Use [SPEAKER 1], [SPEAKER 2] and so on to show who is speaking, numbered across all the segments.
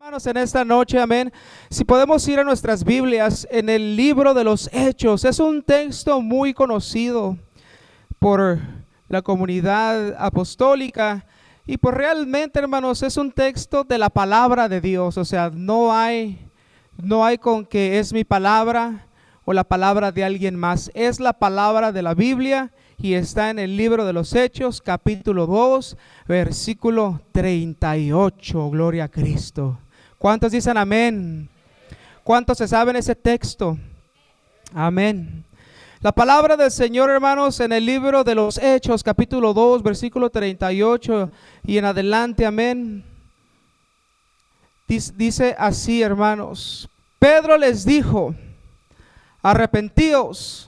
[SPEAKER 1] Hermanos, en esta noche, amén, si podemos ir a nuestras Biblias en el libro de los Hechos. Es un texto muy conocido por la comunidad apostólica y pues realmente, hermanos, es un texto de la palabra de Dios. O sea, no hay con que es mi palabra o la palabra de alguien más. Es la palabra de la Biblia y está en el libro de los Hechos, capítulo 2, versículo 38. Gloria a Cristo. ¿Cuántos dicen amén? ¿Cuántos se saben ese texto? Amén. La palabra del Señor, hermanos, en el libro de los Hechos, capítulo 2, versículo 38 y en adelante, amén. Dice así, hermanos. Pedro les dijo: arrepentíos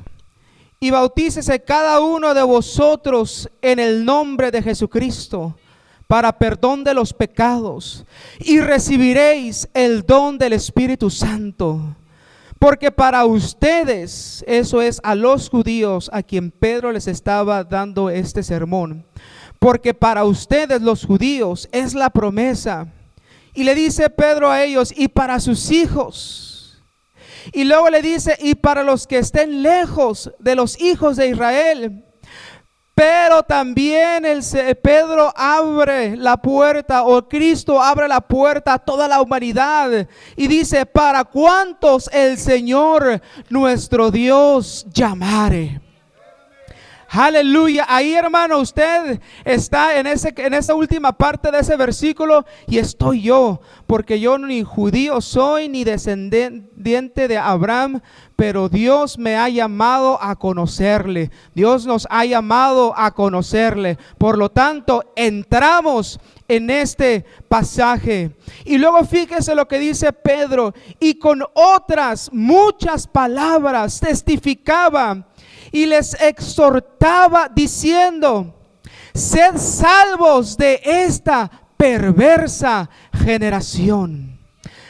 [SPEAKER 1] y bautícese cada uno de vosotros en el nombre de Jesucristo para perdón de los pecados, y recibiréis el don del Espíritu Santo. Porque para ustedes, eso es a los judíos a quien Pedro les estaba dando este sermón, porque para ustedes los judíos es la promesa. Y le dice Pedro a ellos: y para sus hijos. Y luego le dice: y para los que estén lejos de los hijos de Israel. Pero también Pedro abre la puerta, o Cristo abre la puerta a toda la humanidad. Y dice: para cuantos el Señor nuestro Dios llamare. Aleluya. Ahí, hermano, usted está en esa última parte de ese versículo, y estoy yo, porque yo ni judío soy ni descendiente de Abraham, pero Dios me ha llamado a conocerle. Dios nos ha llamado a conocerle. Por lo tanto, entramos en este pasaje. Y luego fíjese lo que dice Pedro: y con otras muchas palabras testificaba y les exhortaba diciendo: sed salvos de esta perversa generación.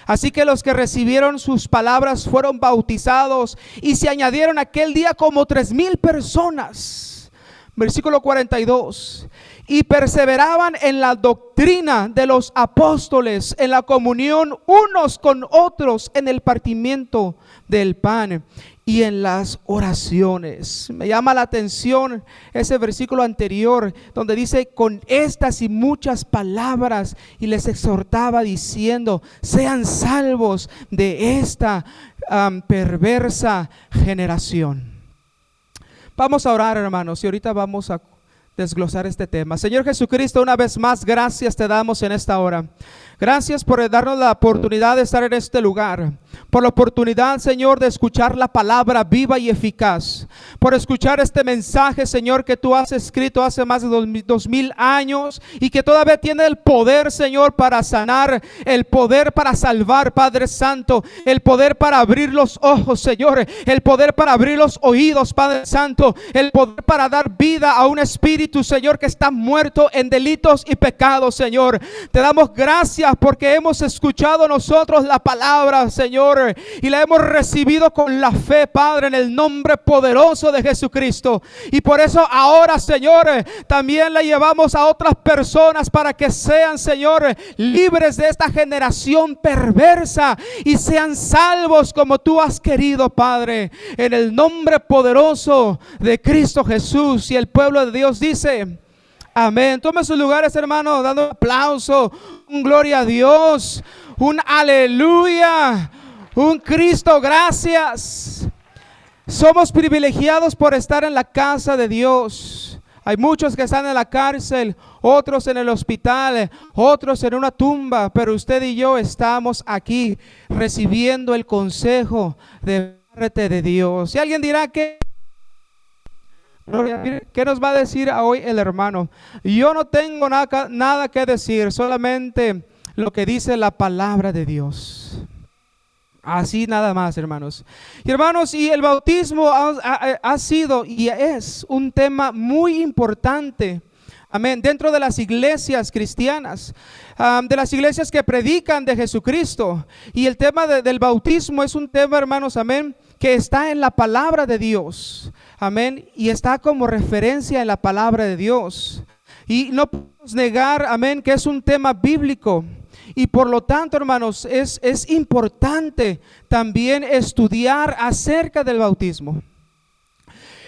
[SPEAKER 1] Así que los que recibieron sus palabras fueron bautizados, y se añadieron aquel día como 3,000 personas. Versículo 42. Y perseveraban en la doctrina de los apóstoles, en la comunión unos con otros, en el partimiento del pan y en las oraciones. Me llama la atención ese versículo anterior donde dice: con estas y muchas palabras, y les exhortaba diciendo: sean salvos de esta perversa generación. Vamos a orar, hermanos, y ahorita vamos a desglosar este tema. Señor Jesucristo, una vez más, gracias te damos en esta hora. Gracias por darnos la oportunidad de estar en este lugar, por la oportunidad, Señor, de escuchar la palabra viva y eficaz, por escuchar este mensaje, Señor, que tú has escrito hace más de 2,000 años y que todavía tiene el poder, Señor, para sanar, el poder para salvar, Padre Santo, el poder para abrir los ojos, Señor, el poder para abrir los oídos, Padre Santo, el poder para dar vida a un espíritu, Señor, que está muerto en delitos y pecados, Señor. Te damos gracias porque hemos escuchado nosotros la palabra, Señor, y la hemos recibido con la fe, Padre, en el nombre poderoso de Jesucristo. Y por eso ahora, Señor, también la llevamos a otras personas para que sean, Señor, libres de esta generación perversa y sean salvos como tú has querido, Padre, en el nombre poderoso de Cristo Jesús. Y el pueblo de Dios dice: amén. Tome sus lugares, hermano, dando un aplauso, un gloria a Dios, un aleluya, un Cristo gracias. Somos privilegiados por estar en la casa de Dios. Hay muchos que están en la cárcel, otros en el hospital, otros en una tumba, pero usted y yo estamos aquí recibiendo el consejo de parte de Dios. Y alguien dirá que ¿qué nos va a decir hoy el hermano? Yo no tengo nada que decir, solamente lo que dice la palabra de Dios. Así nada más, hermanos. Y hermanos, y el bautismo ha sido y es un tema muy importante. Amén. Dentro de las iglesias cristianas, de las iglesias que predican de Jesucristo. Y el tema del bautismo es un tema, hermanos, amén, que está en la palabra de Dios. Amén. Y está como referencia en la palabra de Dios. Y no podemos negar, amén, que es un tema bíblico. Y por lo tanto, hermanos, es importante también estudiar acerca del bautismo.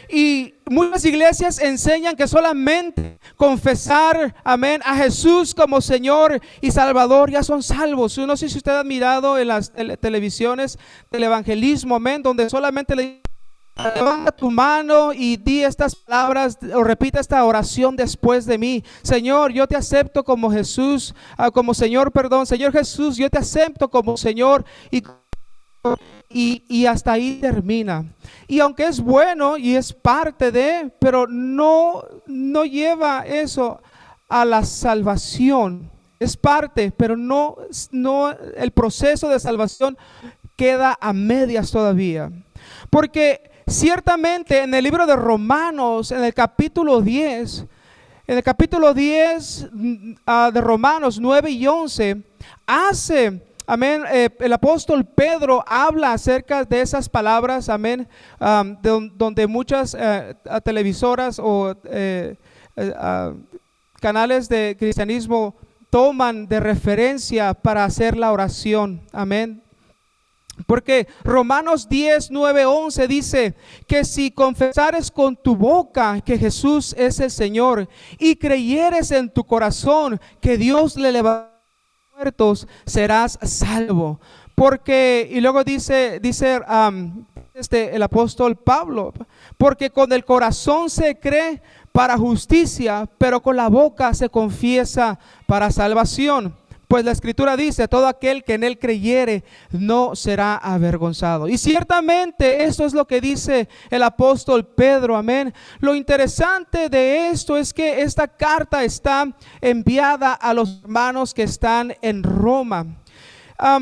[SPEAKER 1] Y muchas iglesias enseñan que solamente confesar, amén, a Jesús como Señor y Salvador ya son salvos. Yo no sé si usted ha mirado en las televisiones del evangelismo, amén, donde solamente le dicen: levanta tu mano y di estas palabras o repita esta oración después de mí. Señor, yo te acepto como Jesús, como Señor, perdón. Señor Jesús, yo te acepto como Señor y hasta ahí termina. Y aunque es bueno y es parte de, pero no lleva eso a la salvación. Es parte, pero no el proceso de salvación queda a medias todavía. Porque ciertamente en el libro de Romanos, en el capítulo 10 de Romanos 9 y 11, amén, el apóstol Pedro habla acerca de esas palabras, amén, donde muchas televisoras o canales de cristianismo toman de referencia para hacer la oración, amén. Porque Romanos 10, 9, 11 dice que si confesares con tu boca que Jesús es el Señor y creyeres en tu corazón que Dios le levantó de los muertos, serás salvo. Porque, y luego dice el apóstol Pablo, porque con el corazón se cree para justicia, pero con la boca se confiesa para salvación. Pues la escritura dice: todo aquel que en él creyere no será avergonzado. Y ciertamente esto es lo que dice el apóstol Pedro, amén. Lo interesante de esto es que esta carta está enviada a los hermanos que están en Roma.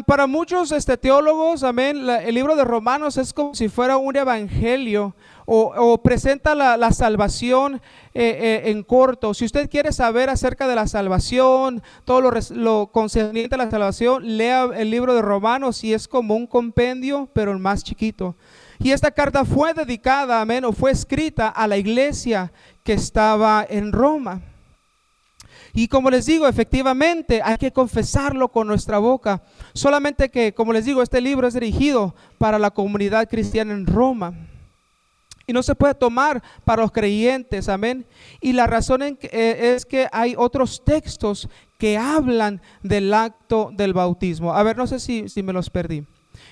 [SPEAKER 1] Para muchos teólogos, amén, el libro de Romanos es como si fuera un evangelio o presenta la salvación en corto. Si usted quiere saber acerca de la salvación, todo lo concerniente a la salvación, lea el libro de Romanos y es como un compendio, pero el más chiquito. Y esta carta fue dedicada, amén, o fue escrita a la iglesia que estaba en Roma. Y como les digo, efectivamente hay que confesarlo con nuestra boca. Solamente que, como les digo, este libro es dirigido para la comunidad cristiana en Roma. Y no se puede tomar para los creyentes, amén. Y la razón es que hay otros textos que hablan del acto del bautismo. A ver, no sé si me los perdí.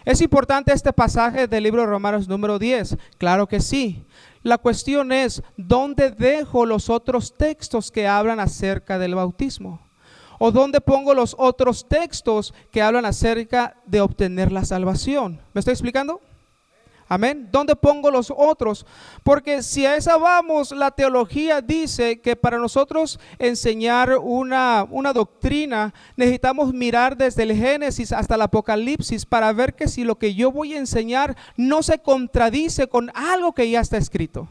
[SPEAKER 1] ¿Es importante este pasaje del libro de Romanos número 10? Claro que sí. La cuestión es, ¿dónde dejo los otros textos que hablan acerca del bautismo? ¿O dónde pongo los otros textos que hablan acerca de obtener la salvación? ¿Me estoy explicando? Amén. ¿Dónde pongo los otros? Porque si a esa vamos, la teología dice que para nosotros enseñar una doctrina necesitamos mirar desde el Génesis hasta el Apocalipsis para ver que si lo que yo voy a enseñar no se contradice con algo que ya está escrito.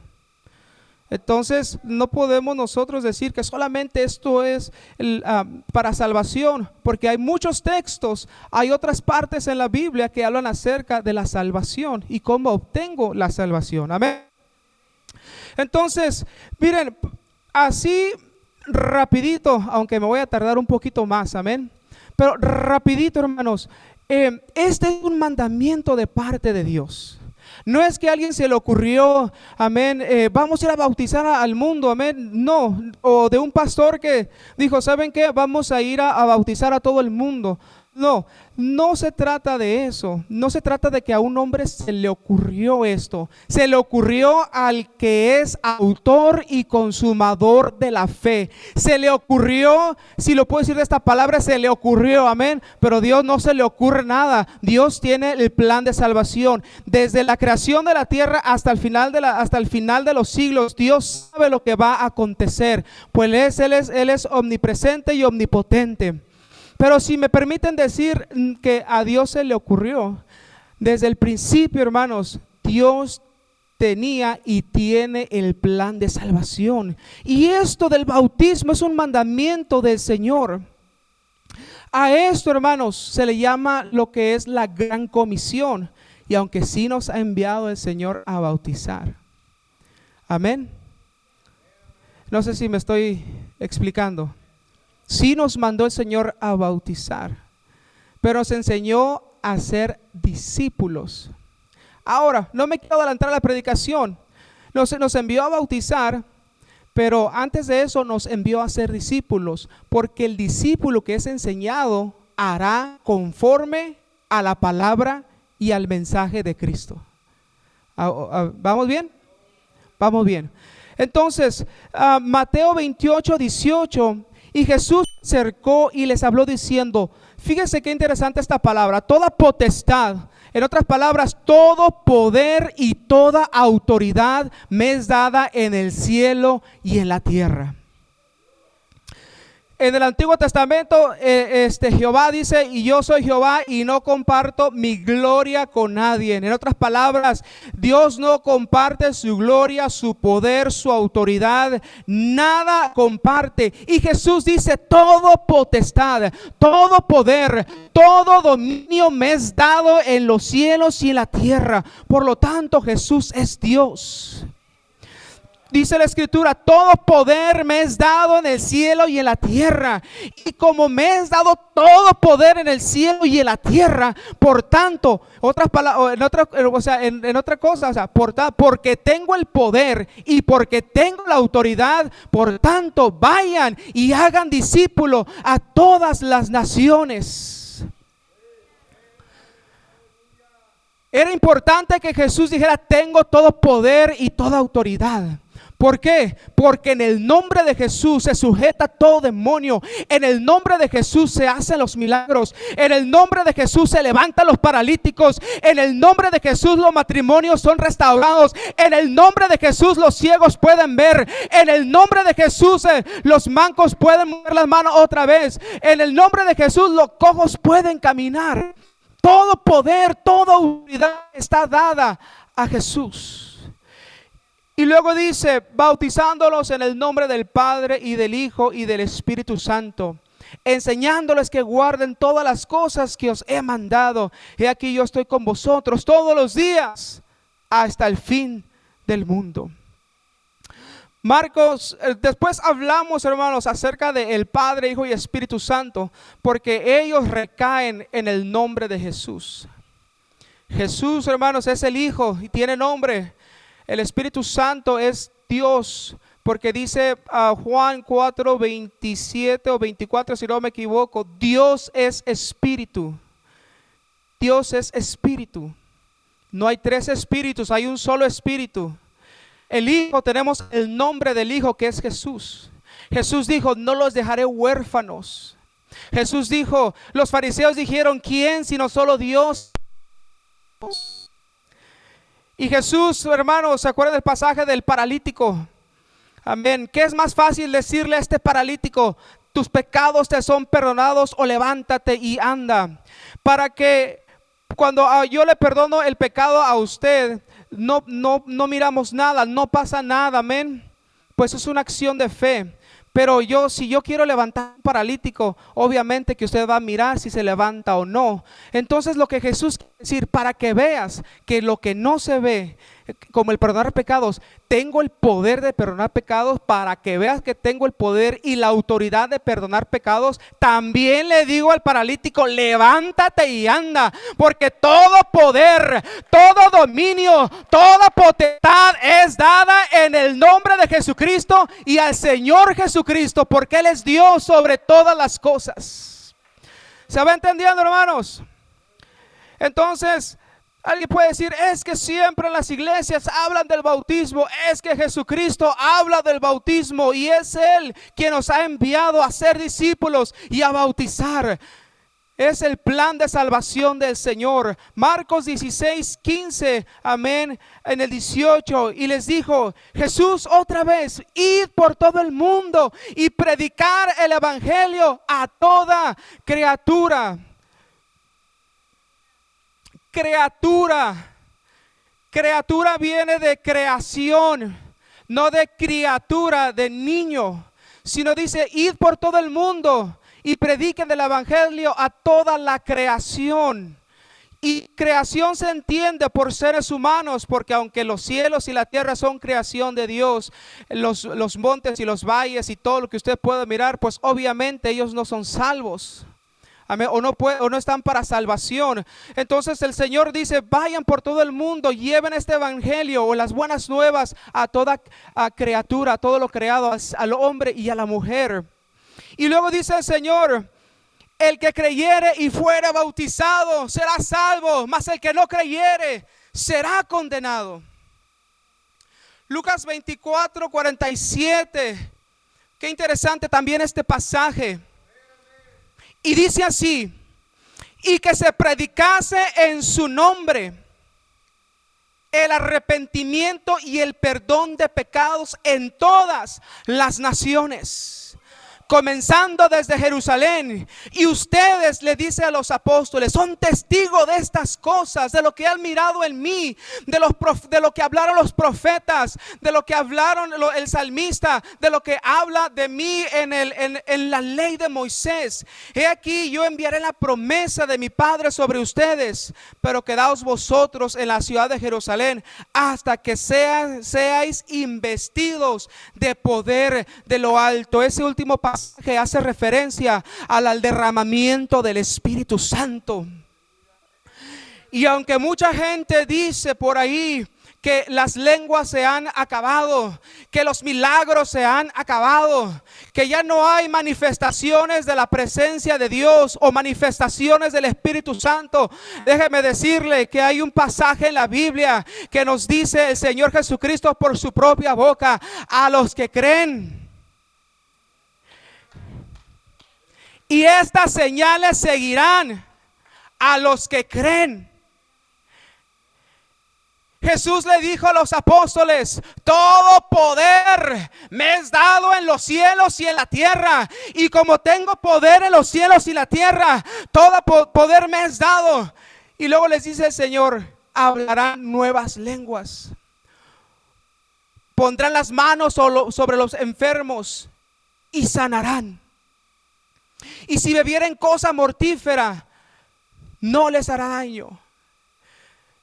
[SPEAKER 1] Entonces no podemos nosotros decir que solamente esto es para salvación, porque hay muchos textos, hay otras partes en la Biblia que hablan acerca de la salvación y cómo obtengo la salvación. Amén. Entonces, miren, así rapidito, aunque me voy a tardar un poquito más, amén, pero rapidito, hermanos, este es un mandamiento de parte de Dios. No es que a alguien se le ocurrió, amén, vamos a ir a bautizar al mundo, amén. No, o de un pastor que dijo, ¿saben qué? Vamos a ir a bautizar a todo el mundo. No, no se trata de eso. No se trata de que a un hombre se le ocurrió esto. Se le ocurrió al que es autor y consumador de la fe. Se le ocurrió, si lo puedo decir de esta palabra, se le ocurrió, amén. Pero Dios no se le ocurre nada. Dios tiene el plan de salvación. Desde la creación de la tierra hasta el final de los siglos, Dios sabe lo que va a acontecer. Pues Él es omnipresente y omnipotente. Pero si me permiten decir que a Dios se le ocurrió, desde el principio, hermanos, Dios tenía y tiene el plan de salvación. Y esto del bautismo es un mandamiento del Señor. A esto, hermanos, se le llama lo que es la gran comisión. Y aunque sí nos ha enviado el Señor a bautizar. Amén. No sé si me estoy explicando. Sí nos mandó el Señor a bautizar. pero nos enseñó a ser discípulos. Ahora, no me quiero adelantar a la predicación. Nos envió a bautizar, pero antes de eso nos envió a ser discípulos, porque el discípulo que es enseñado hará conforme a la palabra y al mensaje de Cristo. ¿Vamos bien? Vamos bien. Entonces, Mateo 28, 18, y Jesús se acercó y les habló diciendo, fíjense qué interesante esta palabra, toda potestad, en otras palabras, todo poder y toda autoridad me es dada en el cielo y en la tierra. En el Antiguo Testamento, Jehová dice, y yo soy Jehová y no comparto mi gloria con nadie. En otras palabras, Dios no comparte su gloria, su poder, su autoridad, nada comparte. Y Jesús dice, todo potestad, todo poder, todo dominio me es dado en los cielos y en la tierra. Por lo tanto, Jesús es Dios. Dice la escritura, todo poder me es dado en el cielo y en la tierra. Y como me es dado todo poder en el cielo y en la tierra, por tanto, otras palabras, en otra cosa, porque tengo el poder y porque tengo la autoridad, por tanto, vayan y hagan discípulos a todas las naciones. Era importante que Jesús dijera, tengo todo poder y toda autoridad. ¿Por qué? Porque en el nombre de Jesús se sujeta todo demonio. En el nombre de Jesús se hacen los milagros. En el nombre de Jesús se levantan los paralíticos. En el nombre de Jesús los matrimonios son restaurados. En el nombre de Jesús los ciegos pueden ver. En el nombre de Jesús los mancos pueden mover las manos otra vez. En el nombre de Jesús los cojos pueden caminar. Todo poder, toda autoridad está dada a Jesús. Y luego dice, bautizándolos en el nombre del Padre y del Hijo y del Espíritu Santo, enseñándoles que guarden todas las cosas que os he mandado. He aquí yo estoy con vosotros todos los días hasta el fin del mundo. Marcos, después hablamos, hermanos, acerca del Padre, Hijo y Espíritu Santo, porque ellos recaen en el nombre de Jesús. Jesús, hermanos, es el Hijo y tiene nombre. El Espíritu Santo es Dios, porque dice Juan 4, 27 o 24, si no me equivoco, Dios es Espíritu. Dios es Espíritu. No hay tres espíritus, hay un solo Espíritu. El Hijo, tenemos el nombre del Hijo que es Jesús. Jesús dijo, no los dejaré huérfanos. Jesús dijo, los fariseos dijeron, ¿quién sino solo Dios? Y Jesús, hermanos, ¿se acuerdan del pasaje del paralítico? Amén. ¿Qué es más fácil decirle a este paralítico? Tus pecados te son perdonados, o levántate y anda. Para que cuando yo le perdono el pecado a usted, no miramos nada, no pasa nada, amén. Pues es una acción de fe. Pero si yo quiero levantar a un paralítico, obviamente que usted va a mirar si se levanta o no. Entonces lo que Jesús quiere decir, para que veas que lo que no se ve, como el perdonar pecados, tengo el poder de perdonar pecados, para que veas que tengo el poder y la autoridad de perdonar pecados, también le digo al paralítico, levántate y anda, porque todo poder, todo dominio, toda potestad es dada en el nombre de Jesucristo y al Señor Jesucristo, porque Él es Dios sobre todas las cosas. ¿Se va entendiendo, hermanos? Entonces, alguien puede decir, es que siempre en las iglesias hablan del bautismo, es que Jesucristo habla del bautismo y es Él quien nos ha enviado a ser discípulos y a bautizar. Es el plan de salvación del Señor. Marcos 16, 15, amén, en el 18, y les dijo Jesús otra vez, id por todo el mundo y predicar el evangelio a toda criatura. Criatura viene de creación, no de criatura, de niño, sino dice, id por todo el mundo y prediquen el evangelio a toda la creación. Y creación se entiende por seres humanos, porque aunque los cielos y la tierra son creación de Dios, los montes y los valles y todo lo que usted pueda mirar, pues obviamente ellos no son salvos. Amén. O no están para salvación. Entonces el Señor dice, vayan por todo el mundo, lleven este evangelio o las buenas nuevas a toda criatura, a todo lo creado, al hombre y a la mujer. Y luego dice el Señor, el que creyere y fuere bautizado será salvo, mas el que no creyere será condenado. Lucas 24:47. Qué interesante también este pasaje. Y dice así: y que se predicase en su nombre el arrepentimiento y el perdón de pecados en todas las naciones, comenzando desde Jerusalén. Y ustedes, le dice a los apóstoles, son testigos de estas cosas, de lo que han mirado en mí, de lo que hablaron los profetas, de lo que hablaron el salmista, de lo que habla de mí en la ley de Moisés. He aquí, yo enviaré la promesa de mi Padre sobre ustedes, pero quedaos vosotros en la ciudad de Jerusalén hasta que seáis investidos de poder de lo alto. Ese último pasaje hace referencia al derramamiento del Espíritu Santo. Y aunque mucha gente dice por ahí que las lenguas se han acabado, que los milagros se han acabado, que ya no hay manifestaciones de la presencia de Dios o manifestaciones del Espíritu Santo, déjeme decirle que hay un pasaje en la Biblia que nos dice el Señor Jesucristo por su propia boca: a los que creen. Y estas señales seguirán a los que creen. Jesús le dijo a los apóstoles: todo poder me es dado en los cielos y en la tierra. Y como tengo poder en los cielos y la tierra, todo poder me es dado. Y luego les dice el Señor: hablarán nuevas lenguas, pondrán las manos sobre los enfermos y sanarán. Y si bebieren cosa mortífera, no les hará daño.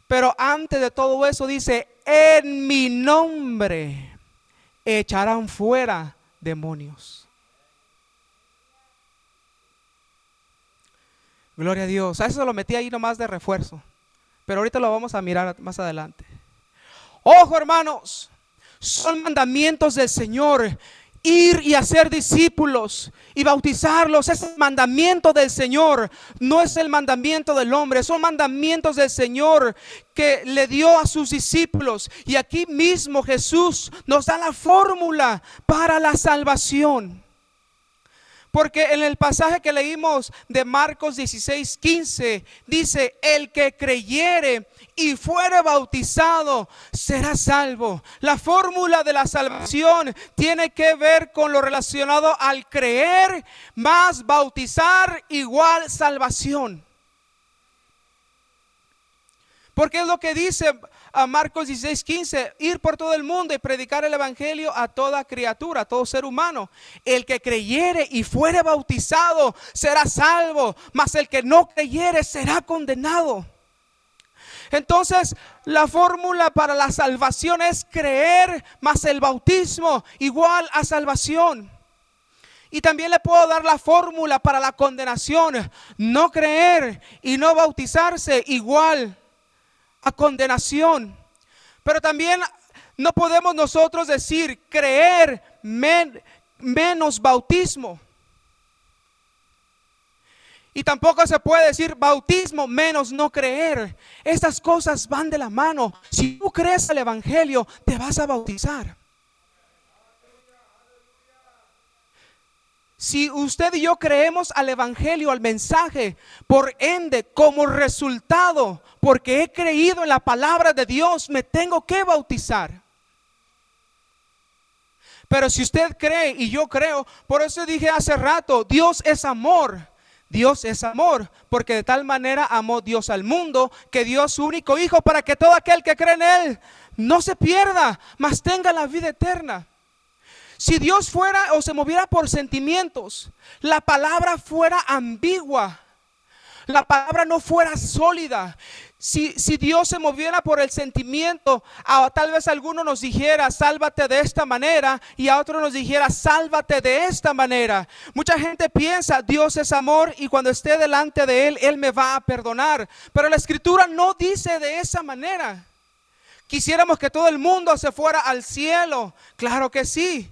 [SPEAKER 1] Pero antes de todo eso dice: en mi nombre echarán fuera demonios. Gloria a Dios. A eso lo metí ahí nomás de refuerzo, pero ahorita lo vamos a mirar más adelante. Ojo, hermanos, son mandamientos del Señor. Ir y hacer discípulos y bautizarlos es el mandamiento del Señor, no es el mandamiento del hombre. Son mandamientos del Señor que le dio a sus discípulos. Y aquí mismo Jesús nos da la fórmula para la salvación. Porque en el pasaje que leímos de Marcos 16:15 dice: el que creyere y fuere bautizado será salvo. La fórmula de la salvación tiene que ver con lo relacionado al creer más bautizar igual salvación. Porque es lo que dice a Marcos 16:15: ir por todo el mundo y predicar el evangelio a toda criatura, a todo ser humano. El que creyere y fuere bautizado será salvo, mas el que no creyere será condenado. Entonces, la fórmula para la salvación es creer más el bautismo igual a salvación. Y también le puedo dar la fórmula para la condenación: no creer y no bautizarse igual a condenación. Pero también no podemos nosotros decir creer menos bautismo. Y tampoco se puede decir bautismo menos no creer. Estas cosas van de la mano. Si tú crees el evangelio, te vas a bautizar. Si usted y yo creemos al evangelio, al mensaje, por ende, como resultado, porque he creído en la palabra de Dios, me tengo que bautizar. Pero si usted cree y yo creo, por eso dije hace rato, Dios es amor. Dios es amor, porque de tal manera amó Dios al mundo, que dio su único hijo para que todo aquel que cree en él no se pierda, mas tenga la vida eterna. Si Dios fuera o se moviera por sentimientos, la palabra fuera ambigua, la palabra no fuera sólida. Si Dios se moviera por el sentimiento, tal vez alguno nos dijera, sálvate de esta manera, y a otro nos dijera, sálvate de esta manera. Mucha gente piensa, Dios es amor y cuando esté delante de Él, Él me va a perdonar. Pero la Escritura no dice de esa manera. Quisiéramos que todo el mundo se fuera al cielo. Claro que sí.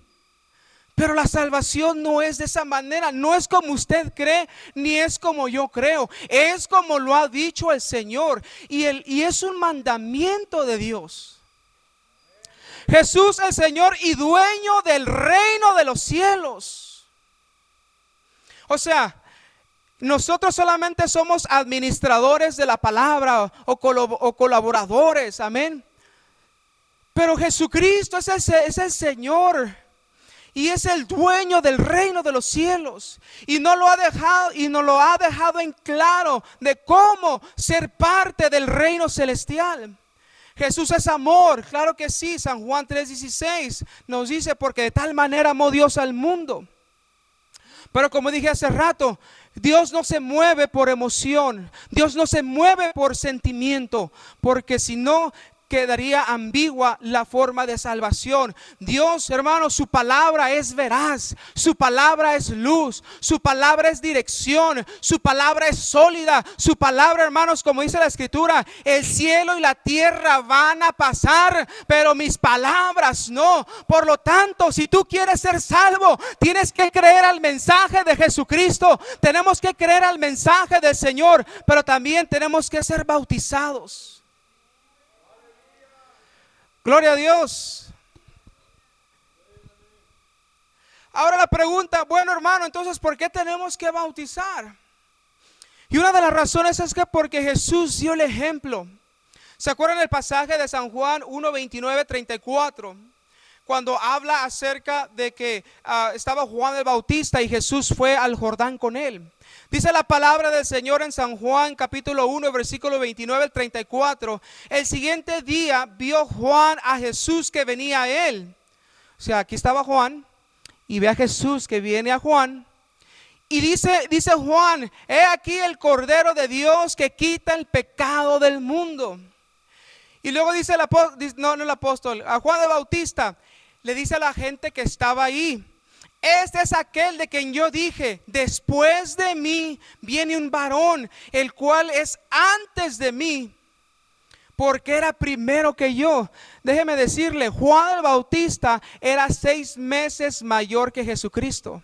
[SPEAKER 1] Pero la salvación no es de esa manera, no es como usted cree, ni es como yo creo, es como lo ha dicho el Señor, y es un mandamiento de Dios. Jesús el Señor y dueño del reino de los cielos. O sea, nosotros solamente somos administradores de la palabra o colaboradores, amén. Pero Jesucristo es el Señor. Y es el dueño del reino de los cielos. Y nos lo ha dejado en claro de cómo ser parte del reino celestial. Jesús es amor, claro que sí. San Juan 3:16 nos dice, porque de tal manera amó Dios al mundo. Pero como dije hace rato, Dios no se mueve por emoción. Dios no se mueve por sentimiento, porque si no, quedaría ambigua la forma de salvación. Dios, hermanos, su palabra es veraz, su palabra es luz, su palabra es dirección, su palabra es sólida, su palabra, hermanos, como dice la Escritura, el cielo y la tierra van a pasar, pero mis palabras no. Por lo tanto, si tú quieres ser salvo, tienes que creer al mensaje de Jesucristo, tenemos que creer al mensaje del Señor, pero también tenemos que ser bautizados. Gloria a Dios. Ahora la pregunta, bueno, hermano, entonces ¿por qué tenemos que bautizar? Y una de las razones es que porque Jesús dio el ejemplo. ¿Se acuerdan el pasaje de San Juan 1:29-34? Cuando habla acerca de que estaba Juan el Bautista y Jesús fue al Jordán con él. Dice la palabra del Señor en San Juan capítulo 1 versículo 29-34. El siguiente día vio Juan a Jesús que venía a él. O sea, aquí estaba Juan y ve a Jesús que viene a Juan. Y dice Juan, he aquí el Cordero de Dios que quita el pecado del mundo. Y luego dice el apóstol, a Juan el Bautista, le dice a la gente que estaba ahí, este es aquel de quien yo dije, después de mí viene un varón, el cual es antes de mí, porque era primero que yo. Déjeme decirle, Juan el Bautista era 6 meses mayor que Jesucristo.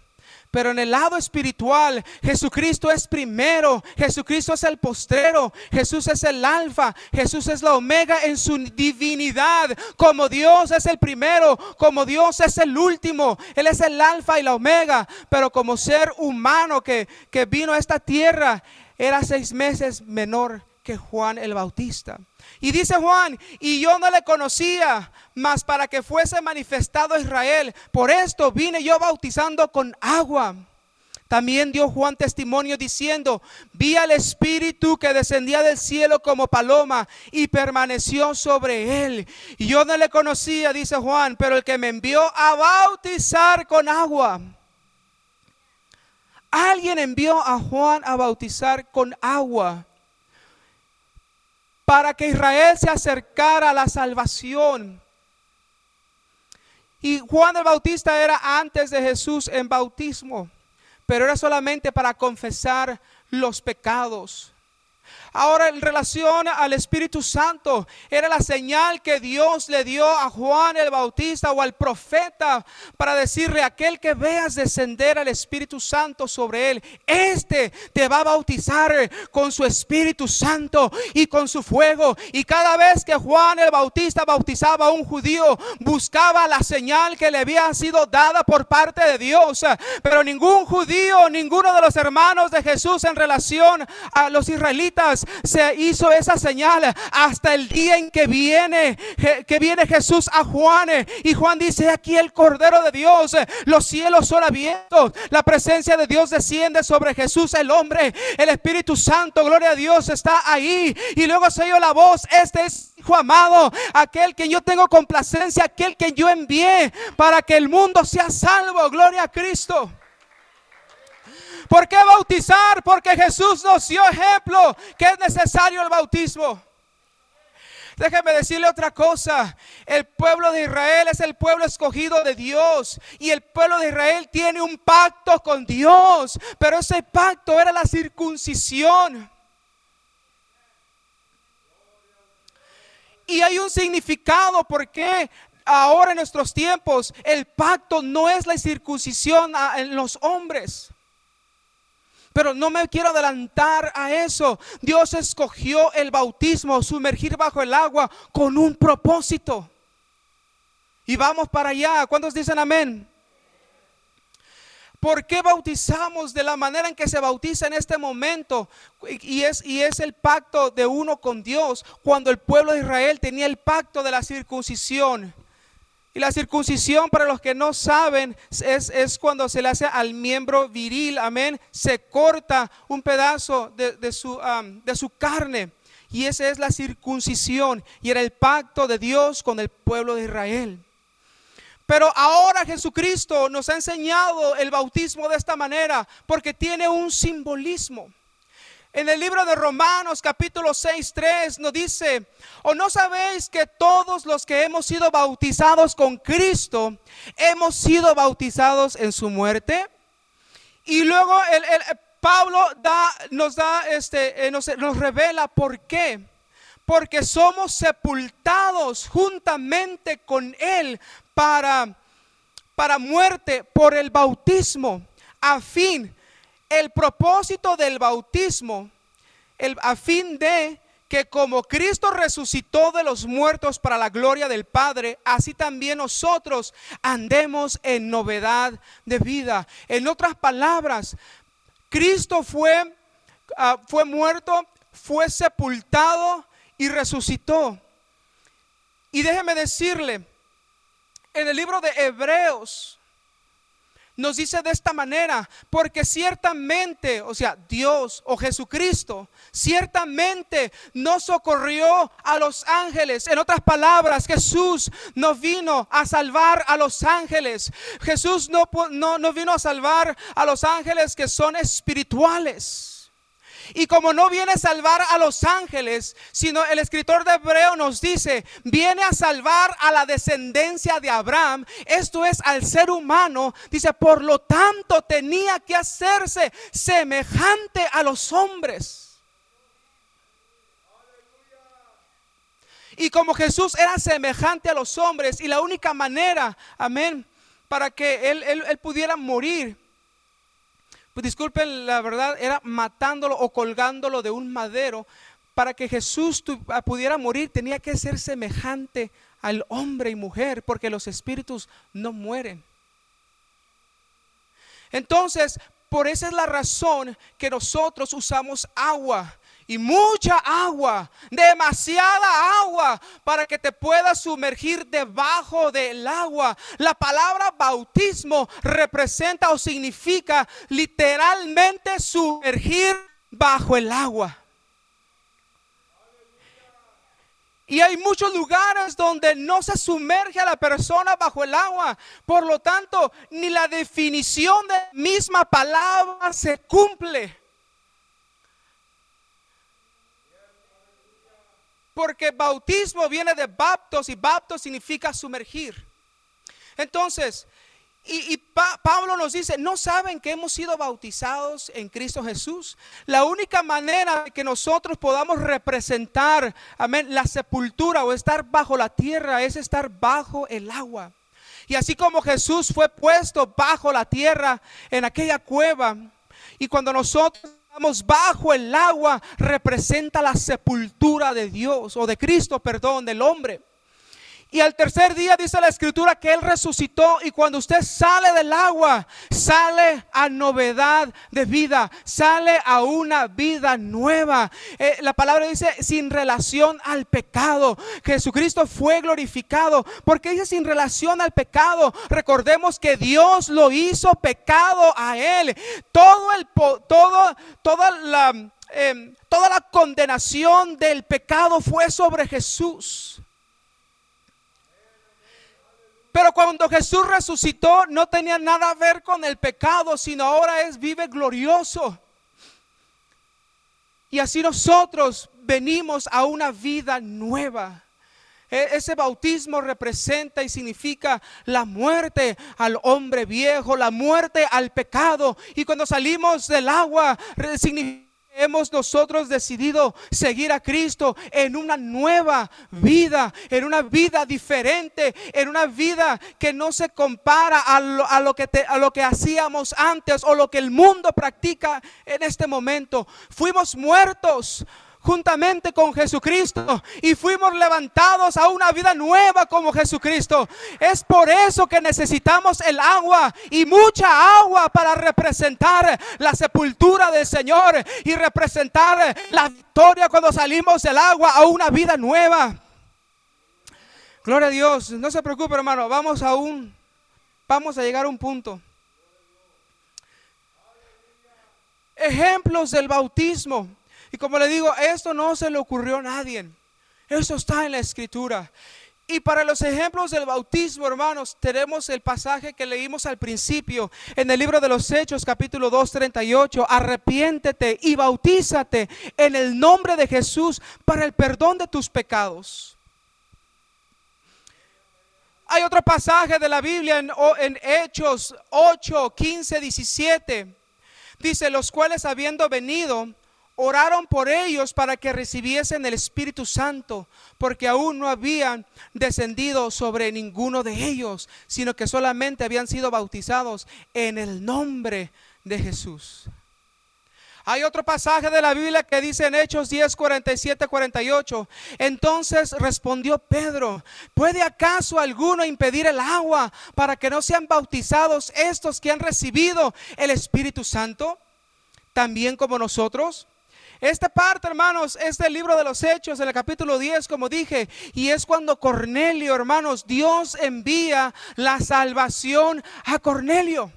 [SPEAKER 1] Pero en el lado espiritual, Jesucristo es primero, Jesucristo es el postrero, Jesús es el alfa, Jesús es la omega en su divinidad. Como Dios es el primero, como Dios es el último, Él es el alfa y la omega. Pero como ser humano que vino a esta tierra, era 6 meses menor que Juan el Bautista. Y dice Juan, y yo no le conocía, mas para que fuese manifestado a Israel, por esto vine yo bautizando con agua. También dio Juan testimonio diciendo, vi al Espíritu que descendía del cielo como paloma y permaneció sobre él. Y yo no le conocía, dice Juan, pero el que me envió a bautizar con agua. Alguien envió a Juan a bautizar con agua, para que Israel se acercara a la salvación. Y Juan el Bautista era antes de Jesús en bautismo, pero era solamente para confesar los pecados. Ahora, en relación al Espíritu Santo, era la señal que Dios le dio a Juan el Bautista o al profeta para decirle, aquel que veas descender al Espíritu Santo sobre él, este te va a bautizar con su Espíritu Santo y con su fuego. Y cada vez que Juan el Bautista bautizaba a un judío, buscaba la señal que le había sido dada por parte de Dios. Pero ningún judío, ninguno de los hermanos de Jesús en relación a los israelitas se hizo esa señal hasta el día en que viene Jesús a Juan, y Juan dice, aquí el Cordero de Dios, los cielos son abiertos, la presencia de Dios desciende sobre Jesús el hombre, el Espíritu Santo, gloria a Dios, está ahí. Y luego se oyó la voz, este es Hijo amado, aquel que yo tengo complacencia, aquel que yo envié para que el mundo sea salvo. Gloria a Cristo. ¿Por qué bautizar? Porque Jesús nos dio ejemplo que es necesario el bautismo. Déjeme decirle otra cosa. El pueblo de Israel es el pueblo escogido de Dios. Y el pueblo de Israel tiene un pacto con Dios. Pero ese pacto era la circuncisión. Y hay un significado por qué ahora en nuestros tiempos el pacto no es la circuncisión en los hombres. Pero no me quiero adelantar a eso. Dios escogió el bautismo, sumergir bajo el agua con un propósito. Y vamos para allá. ¿Cuántos dicen amén? ¿Por qué bautizamos de la manera en que se bautiza en este momento? Y es el pacto de uno con Dios. Cuando el pueblo de Israel tenía el pacto de la circuncisión. Y la circuncisión, para los que no saben, es cuando se le hace al miembro viril, amén. Se corta un pedazo de su carne. Y esa es la circuncisión. Y era el pacto de Dios con el pueblo de Israel. Pero ahora Jesucristo nos ha enseñado el bautismo de esta manera, porque tiene un simbolismo. En el libro de Romanos capítulo 6:3 nos dice: ¿o no sabéis que todos los que hemos sido bautizados con Cristo hemos sido bautizados en su muerte? Y luego Pablo nos revela por qué. Porque somos sepultados juntamente con Él para muerte por el bautismo, el propósito del bautismo, a fin de que como Cristo resucitó de los muertos para la gloria del Padre, así también nosotros andemos en novedad de vida. En otras palabras, Cristo fue muerto, fue sepultado y resucitó. Y déjeme decirle, en el libro de Hebreos nos dice de esta manera: porque ciertamente, o sea, Dios o Jesucristo ciertamente no socorrió a los ángeles. En otras palabras, Jesús no vino a salvar a los ángeles. Jesús no vino a salvar a los ángeles que son espirituales. Y como no viene a salvar a los ángeles, sino el escritor de Hebreo nos dice: viene a salvar a la descendencia de Abraham, esto es, al ser humano. Dice: por lo tanto tenía que hacerse semejante a los hombres. Y como Jesús era semejante a los hombres, y la única manera, amén, para que él pudiera morir, pues disculpen la verdad, era matándolo o colgándolo de un madero. Para que Jesús pudiera morir, tenía que ser semejante al hombre y mujer, porque los espíritus no mueren. Entonces, por esa es la razón que nosotros usamos agua. Y mucha agua, demasiada agua, para que te puedas sumergir debajo del agua. La palabra bautismo representa o significa literalmente sumergir bajo el agua. Y hay muchos lugares donde no se sumerge a la persona bajo el agua. Por lo tanto, ni la definición de la misma palabra se cumple. Porque bautismo viene de baptos, y baptos significa sumergir. Entonces, Pablo nos dice: ¿no saben que hemos sido bautizados en Cristo Jesús? La única manera de que nosotros podamos representar, amén, la sepultura o estar bajo la tierra es estar bajo el agua. Y así como Jesús fue puesto bajo la tierra en aquella cueva, y cuando nosotros bajo el agua, representa la sepultura de Dios, o de Cristo, perdón, del hombre. Y al tercer día dice la escritura que Él resucitó. Y cuando usted sale del agua, sale a novedad de vida, sale a una vida nueva. La palabra dice sin relación al pecado. Jesucristo fue glorificado. ¿Por qué dice sin relación al pecado? Recordemos que Dios lo hizo pecado a Él. Toda la condenación del pecado fue sobre Jesús. Pero cuando Jesús resucitó, no tenía nada a ver con el pecado, sino ahora vive glorioso. Y así nosotros venimos a una vida nueva. Ese bautismo representa y significa la muerte al hombre viejo, la muerte al pecado. Y cuando salimos del agua, significa que hemos nosotros decidido seguir a Cristo en una nueva vida, en una vida diferente, en una vida que no se compara a lo que hacíamos antes o lo que el mundo practica en este momento. Fuimos muertos juntamente con Jesucristo y fuimos levantados a una vida nueva como Jesucristo. Es por eso que necesitamos el agua y mucha agua para representar la sepultura del Señor y representar la victoria cuando salimos del agua a una vida nueva. Gloria a Dios. No se preocupe, hermano, vamos a llegar a un punto. Ejemplos del bautismo. Y como le digo, esto no se le ocurrió a nadie. Eso está en la Escritura. Y para los ejemplos del bautismo, hermanos, tenemos el pasaje que leímos al principio en el libro de los Hechos, capítulo 2, 38. Arrepiéntete y bautízate en el nombre de Jesús para el perdón de tus pecados. Hay otro pasaje de la Biblia en Hechos 8, 15, 17. Dice, los cuales habiendo venido, oraron por ellos para que recibiesen el Espíritu Santo, porque aún no habían descendido sobre ninguno de ellos, sino que solamente habían sido bautizados en el nombre de Jesús. Hay otro pasaje de la Biblia que dice en Hechos 10, 47, 48. Entonces respondió Pedro, ¿puede acaso alguno impedir el agua para que no sean bautizados estos que han recibido el Espíritu Santo, también como nosotros? Esta parte, hermanos, es del libro de los Hechos, en el capítulo 10, como dije, y es cuando Cornelio, hermanos, Dios envía la salvación a Cornelio.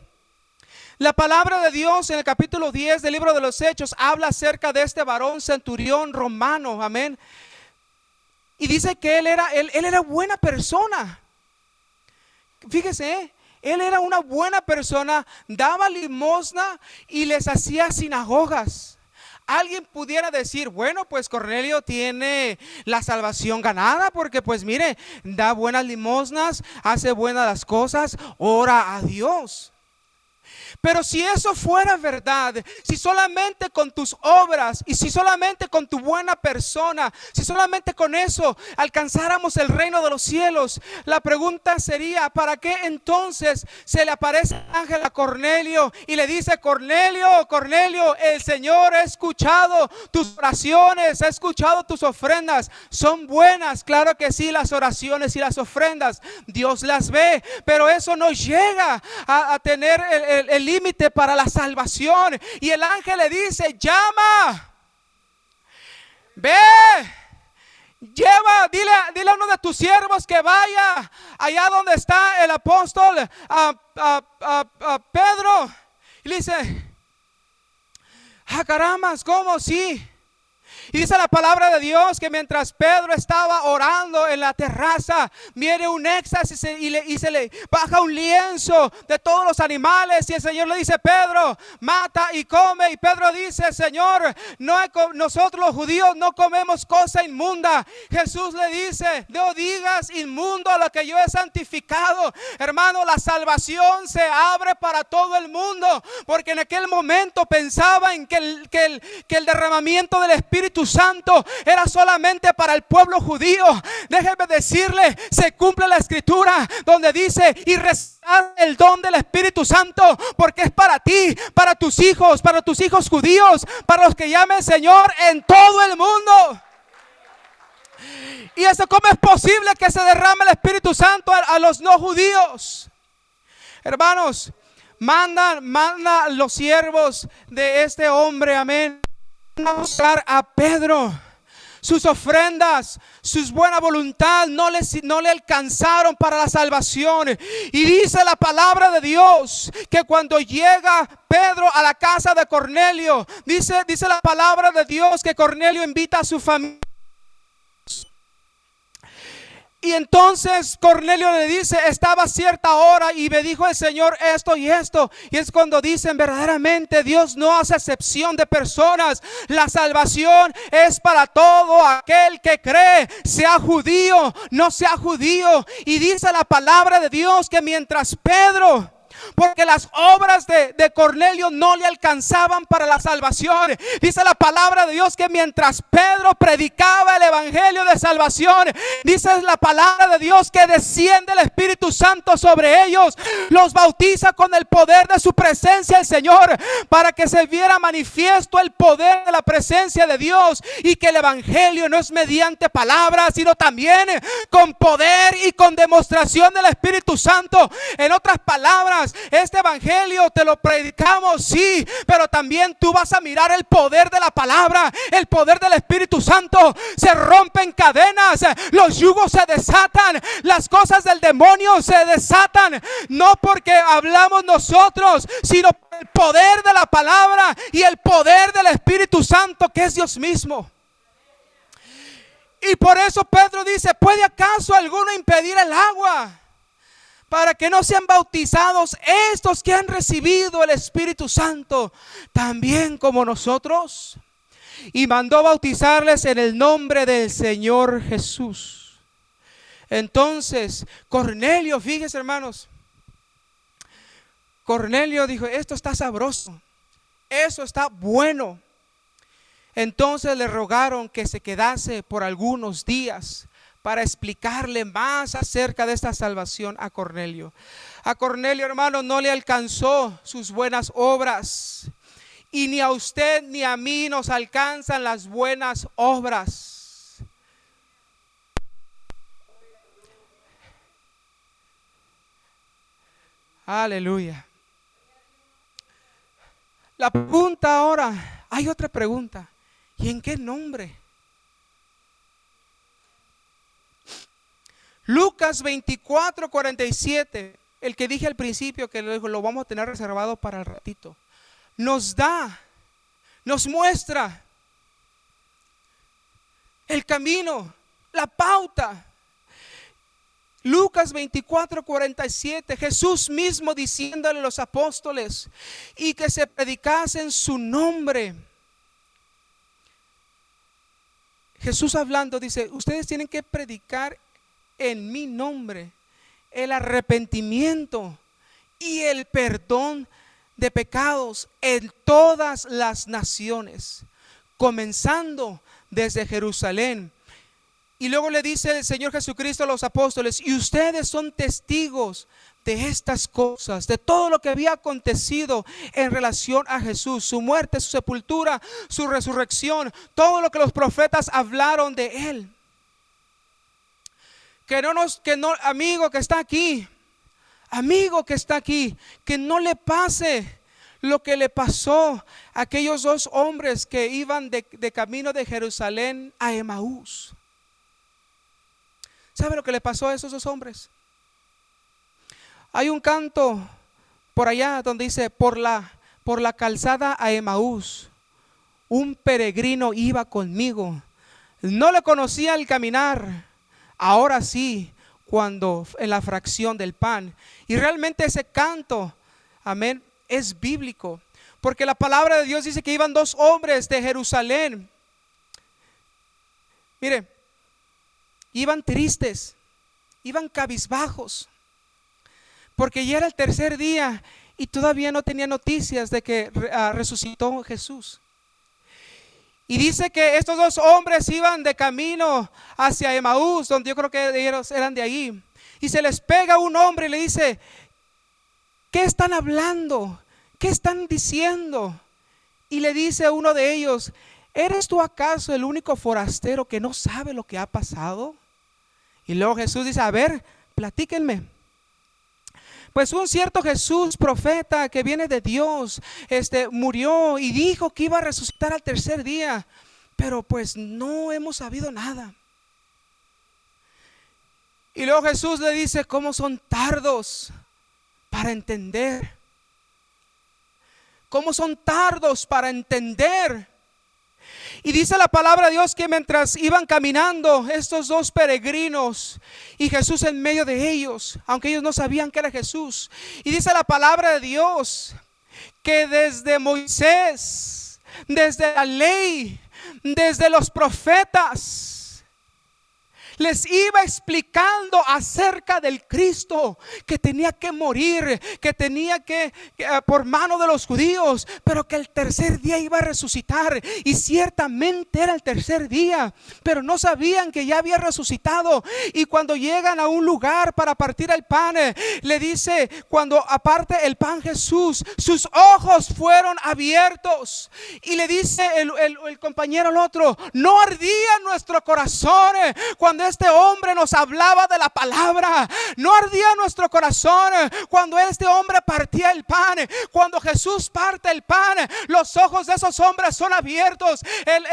[SPEAKER 1] La palabra de Dios en el capítulo 10 del libro de los Hechos habla acerca de este varón centurión romano, amén. Y dice que él era buena persona. Fíjese, él era una buena persona, daba limosna y les hacía sinagogas. Alguien pudiera decir, bueno, pues Cornelio tiene la salvación ganada porque pues mire, da buenas limosnas, hace buenas las cosas, ora a Dios. Pero si eso fuera verdad, si solamente con tus obras y si solamente con tu buena persona, si solamente con eso alcanzáramos el reino de los cielos, la pregunta sería, ¿para qué entonces se le aparece el ángel a Cornelio y le dice, Cornelio, Cornelio, el Señor ha escuchado tus oraciones, ha escuchado tus ofrendas? Son buenas, claro que sí, las oraciones y las ofrendas, Dios las ve, pero eso no llega a tener el límite para la salvación. Y el ángel le dice, llama, ve, lleva, dile a uno de tus siervos que vaya allá donde está el apóstol a Pedro. Y le dice, caramba, ¿cómo? Sí. Y dice la palabra de Dios que mientras Pedro estaba orando en la terraza, viene un éxtasis y se le baja un lienzo de todos los animales. Y el Señor le dice, Pedro, mata y come. Y Pedro dice, Señor, nosotros los judíos no comemos cosa inmunda. Jesús le dice, no digas inmundo a lo que yo he santificado. Hermano, la salvación se abre para todo el mundo, porque en aquel momento pensaban que el derramamiento del Espíritu Santo era solamente para el pueblo judío. Déjeme decirle, se cumple la Escritura donde dice, y recibirás el don del Espíritu Santo, porque es para ti, para tus hijos judíos, para los que llamen Señor en todo el mundo. Y eso, ¿cómo es posible que se derrame el Espíritu Santo a los no judíos? Hermanos, manda los siervos de este hombre, amén, a buscar a Pedro. Sus ofrendas, sus buena voluntad no le alcanzaron para la salvación. Y dice la palabra de Dios que cuando llega Pedro a la casa de Cornelio, dice la palabra de Dios que Cornelio invita a su familia. Y entonces Cornelio le dice, estaba cierta hora y me dijo el Señor esto y esto. Y es cuando dicen, verdaderamente Dios no hace excepción de personas. La salvación es para todo aquel que cree, sea judío, no sea judío. Y dice la palabra de Dios que mientras Pedro, porque las obras de Cornelio no le alcanzaban para la salvación, dice la palabra de Dios que mientras Pedro predicaba el evangelio de salvación, dice la palabra de Dios que desciende el Espíritu Santo sobre ellos, los bautiza con el poder de su presencia el Señor, para que se viera manifiesto el poder de la presencia de Dios, y que el evangelio no es mediante palabras, sino también con poder y con demostración del Espíritu Santo. En otras palabras, este evangelio te lo predicamos, sí, pero también tú vas a mirar el poder de la palabra, el poder del Espíritu Santo. Se rompen cadenas, los yugos se desatan, las cosas del demonio se desatan, no porque hablamos nosotros, sino por el poder de la palabra y el poder del Espíritu Santo, que es Dios mismo. Y por eso Pedro dice, ¿puede acaso alguno impedir el agua para que no sean bautizados estos que han recibido el Espíritu Santo, también como nosotros? Y mandó bautizarles en el nombre del Señor Jesús. Entonces Cornelio, fíjense hermanos, Cornelio dijo, esto está sabroso, eso está bueno. Entonces le rogaron que se quedase por algunos días para explicarle más acerca de esta salvación a Cornelio. A Cornelio, hermano, no le alcanzó sus buenas obras, y ni a usted ni a mí nos alcanzan las buenas obras. Aleluya. La pregunta ahora, hay otra pregunta: ¿y en qué nombre? Lucas 24:47, el que dije al principio que lo vamos a tener reservado para el ratito, nos muestra el camino, la pauta. Lucas 24:47, Jesús mismo diciéndole a los apóstoles y que se predicase en su nombre. Jesús hablando dice, ustedes tienen que predicar en mi nombre el arrepentimiento y el perdón de pecados en todas las naciones, comenzando desde Jerusalén. Y luego le dice el Señor Jesucristo a los apóstoles, y ustedes son testigos de estas cosas, de todo lo que había acontecido en relación a Jesús, su muerte, su sepultura, su resurrección, todo lo que los profetas hablaron de él. Amigo que está aquí, que no le pase lo que le pasó a aquellos dos hombres que iban de camino de Jerusalén a Emaús. ¿Sabe lo que le pasó a esos dos hombres? Hay un canto por allá donde dice, por la calzada a Emaús, un peregrino iba conmigo. No le conocía al caminar, ahora sí, cuando en la fracción del pan. Y realmente ese canto, amén, es bíblico, porque la palabra de Dios dice que iban dos hombres de Jerusalén. Mire, iban tristes, iban cabizbajos, porque ya era el tercer día y todavía no tenía noticias de que resucitó Jesús. Y dice que estos dos hombres iban de camino hacia Emaús, donde yo creo que ellos eran de ahí. Y se les pega un hombre y le dice, ¿qué están hablando? ¿Qué están diciendo? Y le dice uno de ellos, ¿eres tú acaso el único forastero que no sabe lo que ha pasado? Y luego Jesús dice, a ver, platíquenme. Pues un cierto Jesús, profeta que viene de Dios, murió y dijo que iba a resucitar al tercer día, pero pues no hemos sabido nada. Y luego Jesús le dice, ¿cómo son tardos para entender? ¿Cómo son tardos para entender Y dice la palabra de Dios que mientras iban caminando estos dos peregrinos y Jesús en medio de ellos, aunque ellos no sabían que era Jesús, y dice la palabra de Dios que desde Moisés, desde la ley, desde los profetas, les iba explicando acerca del Cristo que tenía que morir, que tenía que por mano de los judíos, pero que el tercer día iba a resucitar. Y ciertamente era el tercer día, pero no sabían que ya había resucitado. Y cuando llegan a un lugar para partir el pan, le dice, cuando aparte el pan Jesús, sus ojos fueron abiertos. Y le dice el compañero al otro, no ardía nuestro corazón cuando este hombre nos hablaba de la palabra. No ardía nuestro corazón cuando este hombre partía el pan. Cuando Jesús parte el pan, los ojos de esos hombres son abiertos,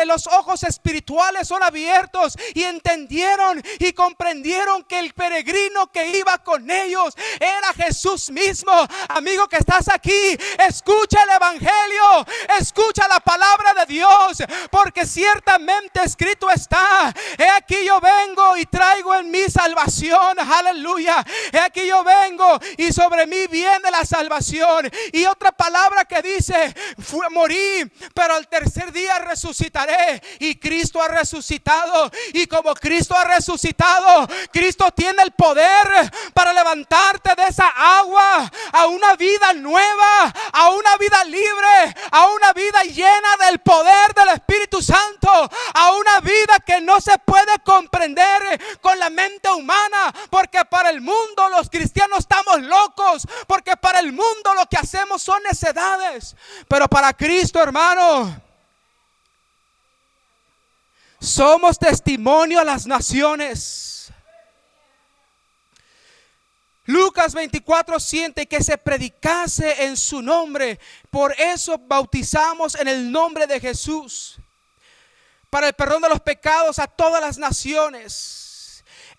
[SPEAKER 1] los ojos espirituales son abiertos, y entendieron y comprendieron que el peregrino que iba con ellos era Jesús mismo. Amigo que estás aquí, escucha el evangelio, escucha la palabra de Dios, porque ciertamente escrito está: he aquí yo vengo y traigo en mí salvación. Aleluya. He aquí yo vengo y sobre mí viene la salvación. Y otra palabra que dice, morí, pero al tercer día resucitaré. Y Cristo ha resucitado. Y como Cristo ha resucitado, Cristo tiene el poder para levantarte de esa agua a una vida nueva, a una vida libre, a una vida llena del poder del Espíritu Santo, a una vida que no se puede comprender con la mente humana, porque para el mundo los cristianos estamos locos, porque para el mundo lo que hacemos son necedades, pero para Cristo, hermano, somos testimonio a las naciones. Lucas 24 siente que se predicase en su nombre, por eso bautizamos en el nombre de Jesús para el perdón de los pecados a todas las naciones.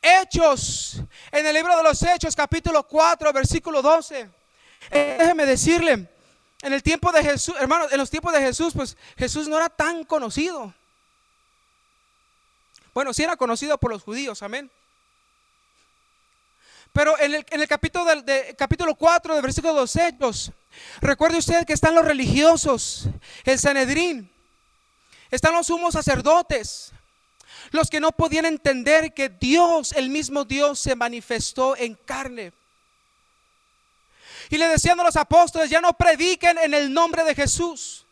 [SPEAKER 1] Hechos, en el libro de los Hechos, capítulo 4, versículo 12. Déjeme decirle, en el tiempo de Jesús, hermanos, en los tiempos de Jesús, pues Jesús no era tan conocido. Bueno, sí era conocido por los judíos, amén. Pero en el capítulo 4 del versículo de los Hechos, recuerde usted que están los religiosos, el Sanedrín, están los sumos sacerdotes, los que no podían entender que Dios, el mismo Dios, se manifestó en carne. Y le decían a los apóstoles, ya no prediquen en el nombre de Jesús,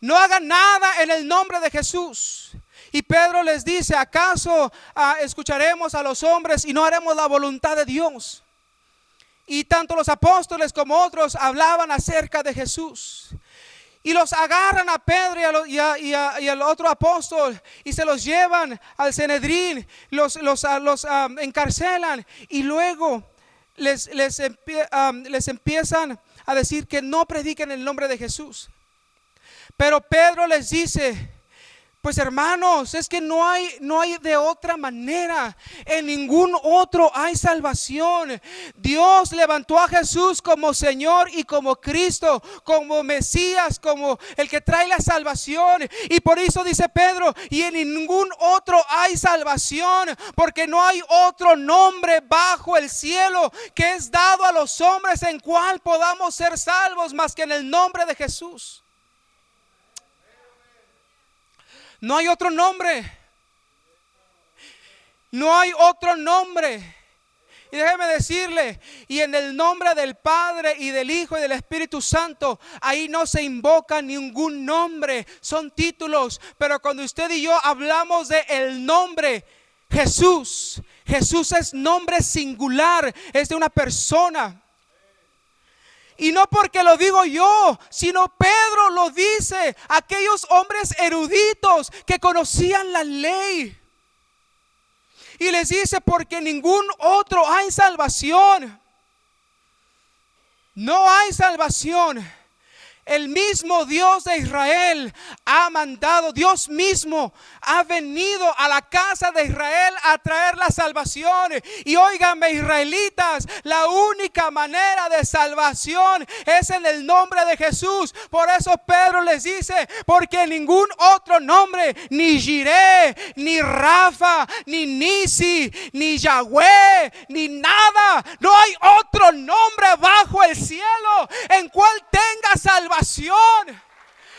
[SPEAKER 1] no hagan nada en el nombre de Jesús. Y Pedro les dice, ¿acaso escucharemos a los hombres y no haremos la voluntad de Dios? Y tanto los apóstoles como otros hablaban acerca de Jesús. Y los agarran a Pedro y al otro apóstol y se los llevan al Sanedrín, los encarcelan, y luego les empiezan a decir que no prediquen el nombre de Jesús. Pero Pedro les dice, pues hermanos, es que no hay de otra manera, en ningún otro hay salvación. Dios levantó a Jesús como Señor y como Cristo, como Mesías, como el que trae la salvación. Y por eso dice Pedro, y en ningún otro hay salvación, porque no hay otro nombre bajo el cielo que es dado a los hombres en cual podamos ser salvos más que en el nombre de Jesús. No hay otro nombre. No hay otro nombre. Y déjeme decirle, y en el nombre del Padre y del Hijo y del Espíritu Santo, ahí no se invoca ningún nombre, son títulos. Pero cuando usted y yo hablamos de el nombre Jesús, Jesús es nombre singular, es de una persona. Y no porque lo digo yo, sino Pedro lo dice, aquellos hombres eruditos que conocían la ley. Y les dice, porque ningún otro hay salvación. No hay salvación El mismo Dios de Israel ha mandado, Dios mismo ha venido a la casa de Israel a traer la salvación. Y óiganme, israelitas, la única manera de salvación es en el nombre de Jesús. Por eso Pedro les dice, porque ningún otro nombre, ni Jireh, ni Rafa, ni Nisi, ni Yahweh, ni nada, no hay otro nombre bajo el cielo en cual tenga salvación.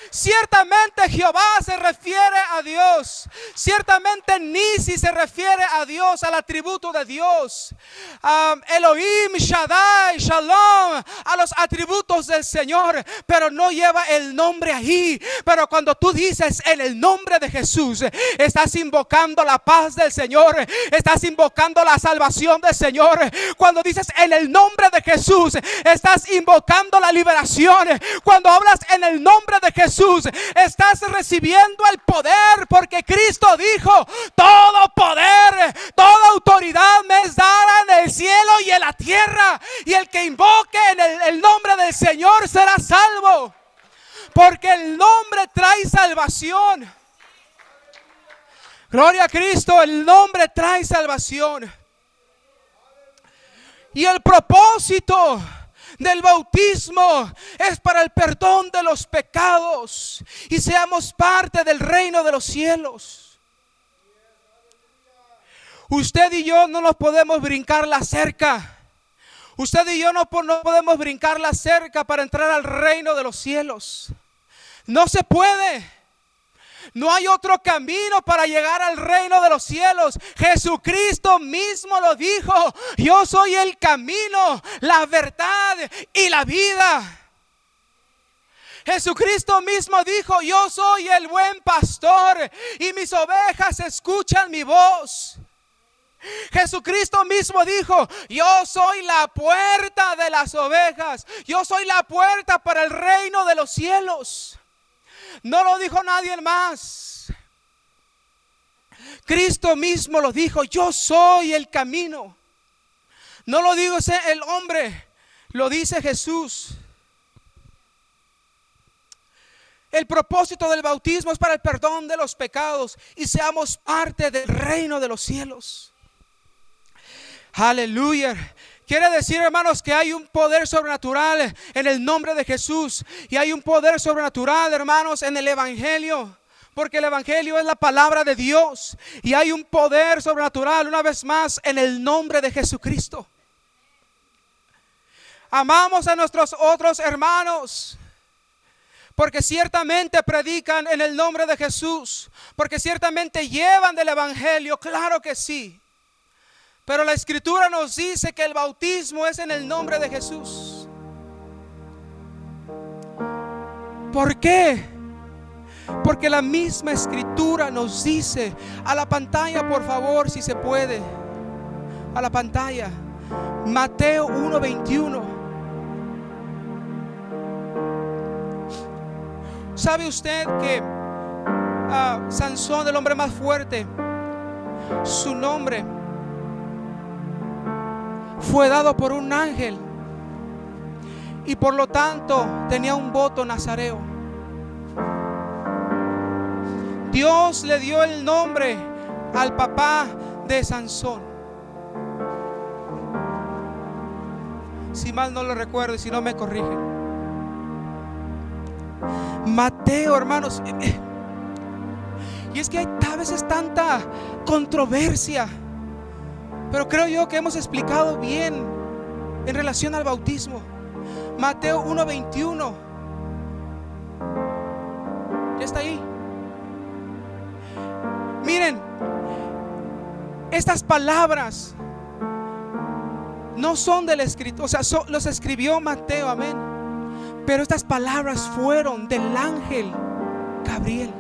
[SPEAKER 1] Ciertamente Jehová se refiere a Dios. Ciertamente Nisi se refiere a Dios, al atributo de Dios. Elohim, Shaddai, Shalom, a los atributos del Señor, pero no lleva el nombre ahí. Pero cuando tú dices en el nombre de Jesús, estás invocando la paz del Señor, estás invocando la salvación del Señor. Cuando dices en el nombre de Jesús, estás invocando la liberación. Cuando hablas en el nombre de Jesús, estás recibiendo el poder, porque Cristo dijo: todo poder, toda autoridad me es dada en el cielo y en la tierra, y el que invoque en el nombre del Señor será salvo, porque el nombre trae salvación. Gloria a Cristo, el nombre trae salvación. Y el propósito del bautismo es para el perdón de los pecados y seamos parte del reino de los cielos. Usted y yo no nos podemos brincar la cerca. Usted y yo no podemos brincar la cerca para entrar al reino de los cielos. No se puede. No hay otro camino para llegar al reino de los cielos. Jesucristo mismo lo dijo: yo soy el camino, la verdad y la vida. Jesucristo mismo dijo: yo soy el buen pastor y mis ovejas escuchan mi voz. Jesucristo mismo dijo: yo soy la puerta de las ovejas. Yo soy la puerta para el reino de los cielos. No lo dijo nadie más. Cristo mismo lo dijo: yo soy el camino. No lo dice el hombre, lo dice Jesús. El propósito del bautismo es para el perdón de los pecados y seamos parte del reino de los cielos. Aleluya. Quiere decir, hermanos, que hay un poder sobrenatural en el nombre de Jesús. Y hay un poder sobrenatural, hermanos, en el evangelio. Porque el evangelio es la palabra de Dios. Y hay un poder sobrenatural, una vez más, en el nombre de Jesucristo. Amamos a nuestros otros hermanos, porque ciertamente predican en el nombre de Jesús. Porque ciertamente llevan del evangelio, claro que sí. Pero la Escritura nos dice que el bautismo es en el nombre de Jesús. ¿Por qué? Porque la misma Escritura nos dice, a la pantalla por favor, si se puede, a la pantalla, Mateo 1:21. ¿Sabe usted que Sansón, el hombre más fuerte, su nombre fue dado por un ángel y por lo tanto tenía un voto nazareo? Dios le dio el nombre al papá de Sansón. Si mal no lo recuerdo y si no me corrigen. Mateo, hermanos. Y es que hay a veces tanta controversia, pero creo yo que hemos explicado bien en relación al bautismo. Mateo 1:21. Ya está ahí. Miren, estas palabras no son del escritor, o sea, los escribió Mateo, amén. Pero estas palabras fueron del ángel Gabriel.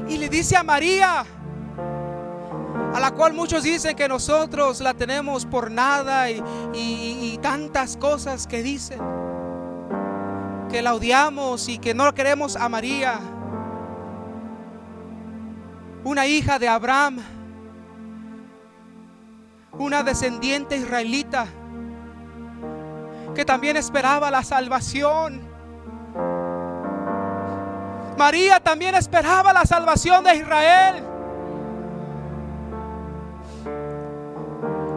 [SPEAKER 1] Y le dice a María, a la cual muchos dicen que nosotros la tenemos por nada y tantas cosas que dicen, que la odiamos y que no queremos a María, una hija de Abraham, una descendiente israelita que también esperaba la salvación. María también esperaba la salvación de Israel.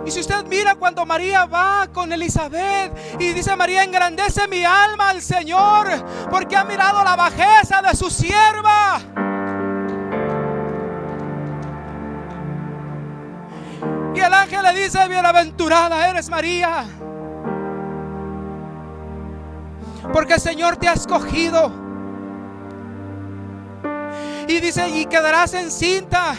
[SPEAKER 1] Y si usted mira cuando María va con Elizabeth y dice: María, engrandece mi alma al Señor, porque ha mirado la bajeza de su sierva. Y el ángel le dice: bienaventurada eres, María, porque el Señor te ha escogido. Y dice: y quedarás encinta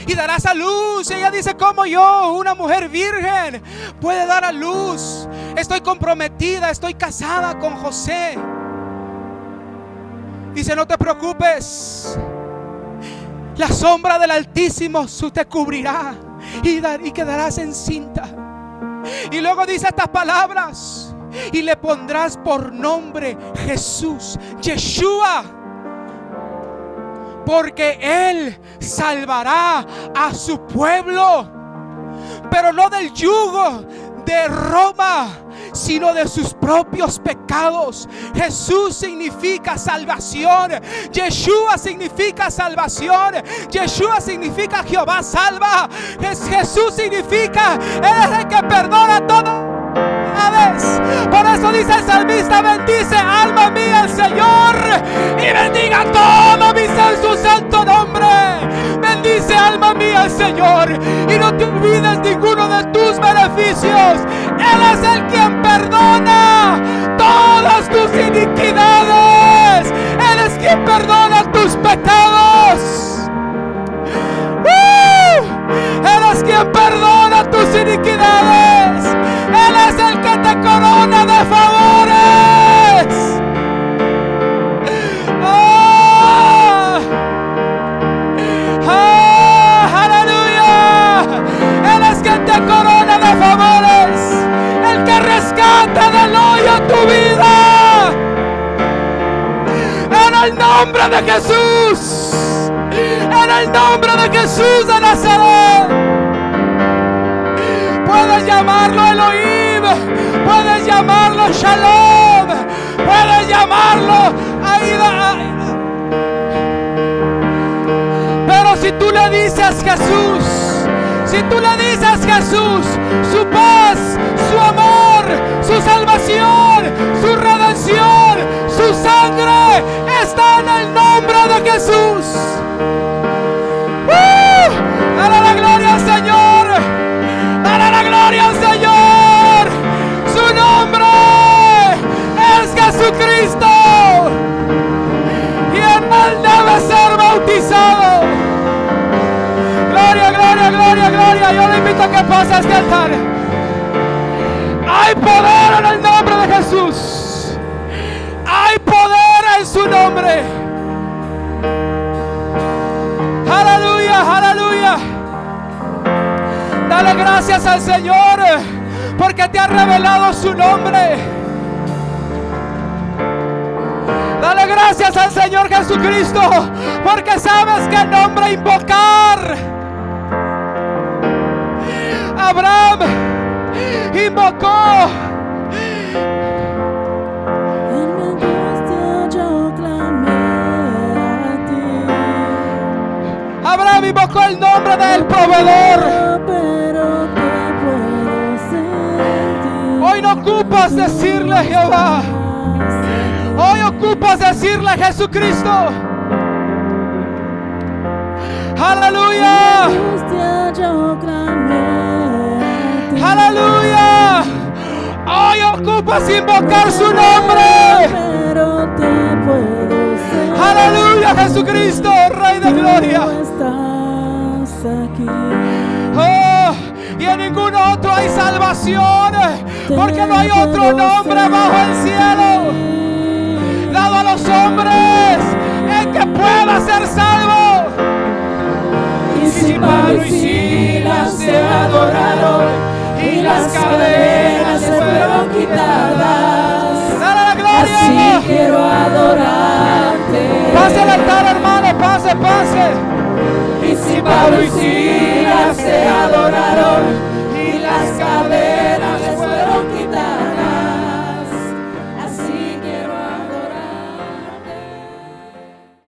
[SPEAKER 1] y darás a luz. Y ella dice: ¿cómo yo, una mujer virgen, puede dar a luz? Estoy comprometida, estoy casada con José. Dice: no te preocupes, la sombra del Altísimo te cubrirá y quedarás encinta. Y luego dice estas palabras: y le pondrás por nombre Jesús, Yeshua, porque Él salvará a su pueblo, pero no del yugo de Roma, sino de sus propios pecados. Jesús significa salvación. Yeshua significa salvación. Yeshua significa Jehová salva. Jesús significa Él es el que perdona todo. Por eso dice el salmista: bendice alma mía al Señor y bendiga todo mi ser su santo nombre. Bendice alma mía al Señor y no te olvides ninguno de tus beneficios. Él es el quien perdona todas tus iniquidades. Él es quien perdona tus pecados. Él es quien perdona tus iniquidades. Él es el que te corona de favores. Aleluya. Él es quien te corona de favores, el que rescata del hoyo tu vida. En el nombre de Jesús. En el nombre de Jesús de Nazaret. Puedes llamarlo Elohim, puedes llamarlo Shalom, puedes llamarlo Aida. Pero si tú le dices Jesús, si tú le dices Jesús, su paz, su amor, su salvación, su redención, su sangre está en el nombre de Jesús. Dale la gloria al Señor. Dale la gloria al Señor. Su nombre es Jesucristo y en Él debe ser bautizado. Gloria, gloria, gloria, gloria. Yo le invito a que pase a este altar. Hay poder en el nombre de Jesús. Hay poder en su nombre. Aleluya, aleluya. Dale gracias al Señor porque te ha revelado su nombre. Dale gracias al Señor Jesucristo porque sabes qué nombre invocar. Abraham invocó. Abraham invocó el nombre del proveedor. Hoy no ocupas decirle Jehová. Hoy ocupas decirle Jesucristo. Aleluya. Aleluya. Hoy ocupas invocar su nombre. Aleluya, Jesucristo, Rey de gloria. Oh, y en ningún otro hay salvación, porque no hay otro nombre bajo el cielo dado a los hombres en que pueda ser salvo.
[SPEAKER 2] Y si Pablo y Silas se adoraron y las cadenas se fueron quitadas,
[SPEAKER 1] Dale la gloria.
[SPEAKER 2] así quiero adorarte.
[SPEAKER 1] Pase al altar, hermano, pase, pase.
[SPEAKER 2] Y si Pablo y Silas se adoraron